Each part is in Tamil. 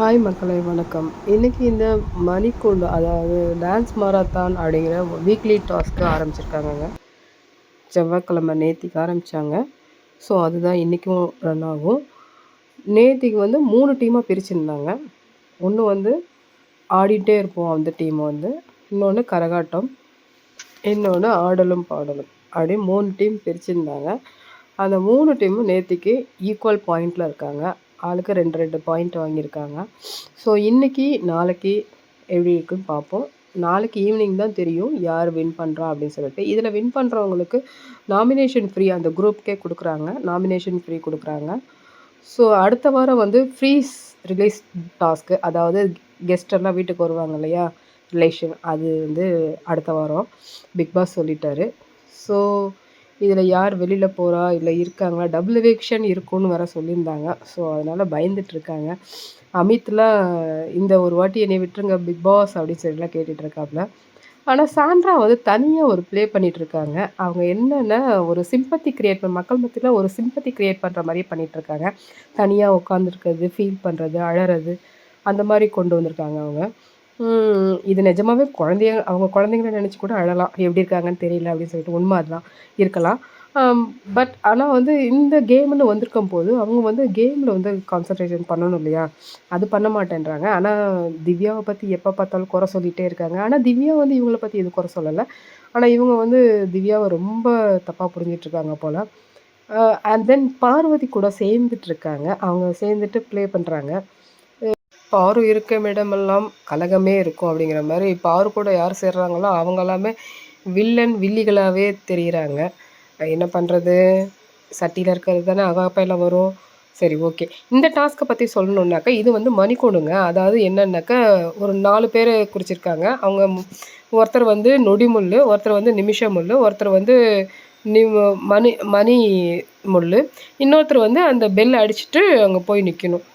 ஹாய் மக்களே வணக்கம். இன்றைக்கி இந்த மணிக்கூண்டு அதாவது டான்ஸ் மாரத்தான் அப்படிங்கிற வீக்லி டாஸ்க்கு ஆரம்பிச்சிருக்காங்கங்க. செவ்வாய்க்கிழமை நேத்திக்கு ஆரம்பித்தாங்க. ஸோ அதுதான் இன்றைக்கும் ரன் ஆகும். நேத்திக்கு வந்து 3 டீமாக பிரிச்சுருந்தாங்க. ஒன்று வந்து ஆடிட்டே இருப்போம் அந்த டீம் வந்து, இன்னொன்று கரகாட்டம், இன்னொன்று ஆடலும் பாடலும் அப்படி 3 டீம் பிரிச்சுருந்தாங்க. அந்த 3 டீமும் நேத்திக்கு ஈக்குவல் பாயிண்டில் இருக்காங்க. ஆளுக்கு 2 பாயிண்ட் வாங்கியிருக்காங்க. ஸோ இன்றைக்கி நாளைக்கு எப்படி இருக்குன்னு பார்ப்போம். நாளைக்கு ஈவினிங் தான் தெரியும் யார் வின் பண்ணுறா அப்படின்னு சொல்லிட்டு. இதில் வின் பண்ணுறவங்களுக்கு நாமினேஷன் ஃப்ரீ அந்த குரூப்கே கொடுக்குறாங்க. நாமினேஷன் ஃப்ரீ கொடுக்குறாங்க. ஸோ அடுத்த வாரம் வந்து ஃப்ரீஸ் ரிலீஸ் டாஸ்க்கு, அதாவது கெஸ்டெல்லாம் வீட்டுக்கு வருவாங்க இல்லையா, ரிலேஷன், அது வந்து அடுத்த வாரம் பிக் பாஸ் சொல்லிட்டாரு. ஸோ இதில் யார் வெளியில் போகிறா இல்லை இருக்காங்களா, டபுள் எவிக்ஷன் இருக்குன்னு வேறு சொல்லியிருந்தாங்க. ஸோ அதனால் பயந்துட்டுருக்காங்க. அமித்லாம் இந்த ஒரு வாட்டி என்னை விட்டுருங்க பிக் பாஸ் அப்படின்னு சொல்லிட்டுலாம் கேட்டுட்ருக்காப்புல. ஆனால் சாண்ட்ரா வந்து தனியாக ஒரு ப்ளே பண்ணிகிட்ருக்காங்க. அவங்க என்னென்னா ஒரு சிம்பத்தி க்ரியேட் மக்கள் மத்தியில் ஒரு சிம்பத்தி க்ரியேட் பண்ணுற மாதிரியே பண்ணிகிட்ருக்காங்க. தனியாக உட்காந்துருக்கிறது, ஃபீல் பண்ணுறது, அழறது, அந்த மாதிரி கொண்டு வந்திருக்காங்க அவங்க. இது நிஜமாவே அவங்க குழந்தைங்கள நினச்சி கூட அழலாம். எப்படி இருக்காங்கன்னு தெரியல அப்படின்னு சொல்லிட்டு. உண்மை அதுதான் இருக்கலாம். பட் ஆனால் வந்து இந்த கேம்னு வந்திருக்கும்போது அவங்க வந்து கேமில் வந்து கான்சன்ட்ரேஷன் பண்ணணும் இல்லையா, அது பண்ண மாட்டேன்றாங்க. ஆனால் திவ்யாவை பற்றி எப்போ பார்த்தாலும் குறை சொல்லிகிட்டே இருக்காங்க. ஆனால் திவ்யா வந்து இவங்கள பற்றி எதுவும் குறை சொல்லலை. ஆனால் இவங்க வந்து திவ்யாவை ரொம்ப தப்பாக புரிஞ்சிட்ருக்காங்க போல். அண்ட் தென் பார்வதி கூட சேர்ந்துட்டுருக்காங்க. அவங்க சேர்ந்துட்டு ப்ளே பண்ணுறாங்க. பாரு இருக்கும் இடமெல்லாம் கலகமே இருக்கும் அப்படிங்கிற மாதிரி பாரு கூட யார் சேர்றாங்களோ அவங்க எல்லாமே வில்லிகளாகவே தெரிகிறாங்க. என்ன பண்ணுறது, சட்டியில் இருக்கிறது தானே அகாப்பையில் வரும். சரி, ஓகே. இந்த டாஸ்க்கை பற்றி சொல்லணுன்னாக்கா இது வந்து மணிக்கூண்டுங்க. அதாவது என்னன்னாக்கா ஒரு 4 பேர் குறிச்சிருக்காங்க. அவங்க ஒருத்தர் வந்து நொடிமுள், ஒருத்தர் வந்து நிமிஷமுள், ஒருத்தர் வந்து மணி முள், இன்னொருத்தர் வந்து அந்த பெல் அடிச்சுட்டு அங்கே போய் நிற்கணும்,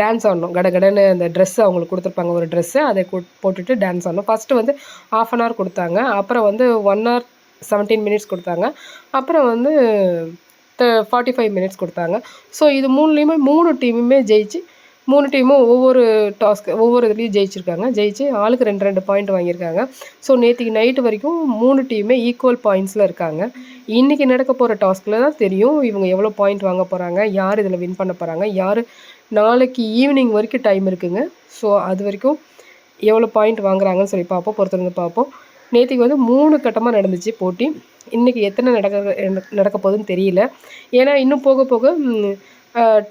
டான்ஸ் ஆடணும். கடகடன்னு அந்த ட்ரெஸ்ஸு அவங்களுக்கு கொடுத்துருப்பாங்க, ஒரு ட்ரெஸ்ஸு, அதை போட்டுட்டு டான்ஸ் ஆடணும். ஃபஸ்ட்டு வந்து 1/2 hour கொடுத்தாங்க. அப்புறம் வந்து 1 hour 17 minutes கொடுத்தாங்க. அப்புறம் வந்து 45 minutes கொடுத்தாங்க. ஸோ இது 3லேயுமே 3 டீமுமே ஜெயிச்சு 3 டீமும் ஒவ்வொரு ஒவ்வொரு இதுலேயும் ஜெயிச்சிருக்காங்க. ஜெயிச்சு ஆளுக்கு 2 பாயிண்ட் வாங்கியிருக்காங்க. ஸோ நேற்றுக்கு நைட்டு வரைக்கும் 3 டீமுமே ஈக்குவல் பாயிண்ட்ஸில் இருக்காங்க. இன்றைக்கி நடக்க போகிற டாஸ்கில் தான் தெரியும் இவங்க எவ்வளோ பாயிண்ட் வாங்க போகிறாங்க, யார் இதில் வின் பண்ண போகிறாங்க, யார். நாளைக்கு ஈவினிங் வரைக்கும் டைம் இருக்குங்க. ஸோ அது வரைக்கும் எவ்வளோ பாயிண்ட் வாங்குறாங்கன்னு சொல்லி பார்ப்போம், பொறுத்திருந்து பார்ப்போம். நேற்றுக்கு வந்து 3 கட்டமாக நடந்துச்சு போட்டி. இன்றைக்கி எத்தனை நடக்க போகுதுன்னு தெரியல. ஏன்னா இன்னும் போக போக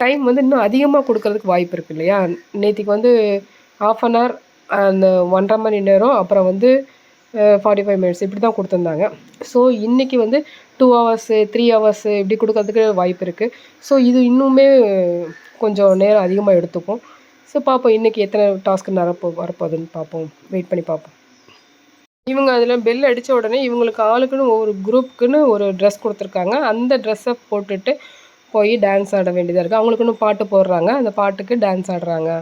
டைம் வந்து இன்னும் அதிகமாக கொடுக்கறதுக்கு வாய்ப்பு இருக்குது இல்லையா. நேற்றுக்கு வந்து 1/2 hour, அந்த 1.5 மணி நேரம், அப்புறம் வந்து 45 minutes இப்படி தான் கொடுத்துருந்தாங்க. ஸோ இன்றைக்கி வந்து 2 hours 3 hours இப்படி கொடுக்கறதுக்கு வாய்ப்பு இருக்குது. ஸோ இது இன்னுமே கொஞ்சம் நேரம் அதிகமாக எடுத்துக்கும். ஸோ பார்ப்போம் இன்றைக்கி எத்தனை டாஸ்க்கு வரப்போகுதுன்னு பார்ப்போம், வெயிட் பண்ணி பார்ப்போம். இவங்க அதில் பெல் அடித்த உடனே இவங்களுக்கு ஆளுக்குன்னு ஒவ்வொரு குரூப்புக்குன்னு ஒரு ட்ரெஸ் கொடுத்துருக்காங்க. அந்த ட்ரெஸ்ஸை போட்டுட்டு போய் டான்ஸ் ஆட வேண்டியதாக இருக்குது. அவங்களுக்குன்னு பாட்டு போடுறாங்க, அந்த பாட்டுக்கு டான்ஸ் ஆடுறாங்க.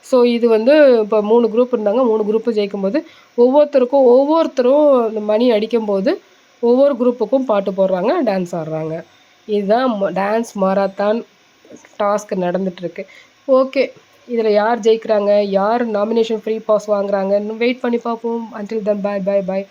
ஸோ இது வந்து இப்போ 3 குரூப் இருந்தாங்க. 3 குரூப்பு ஜெயிக்கும்போது ஒவ்வொருத்தரும் அந்த மணி அடிக்கும்போது ஒவ்வொரு குரூப்புக்கும் பாட்டு போடுறாங்க, டான்ஸ் ஆடுறாங்க. இதுதான் டான்ஸ் மாரத்தான் டாஸ்க் நடந்துகிட்ருக்கு. ஓகே, இதில் யார் ஜெயிக்கிறாங்க, யார் நாமினேஷன் ஃப்ரீ பாஸ் வாங்குறாங்கன்னு வெயிட் பண்ணி பார்ப்போம். அன்டில் தென் பாய் பாய் பாய்.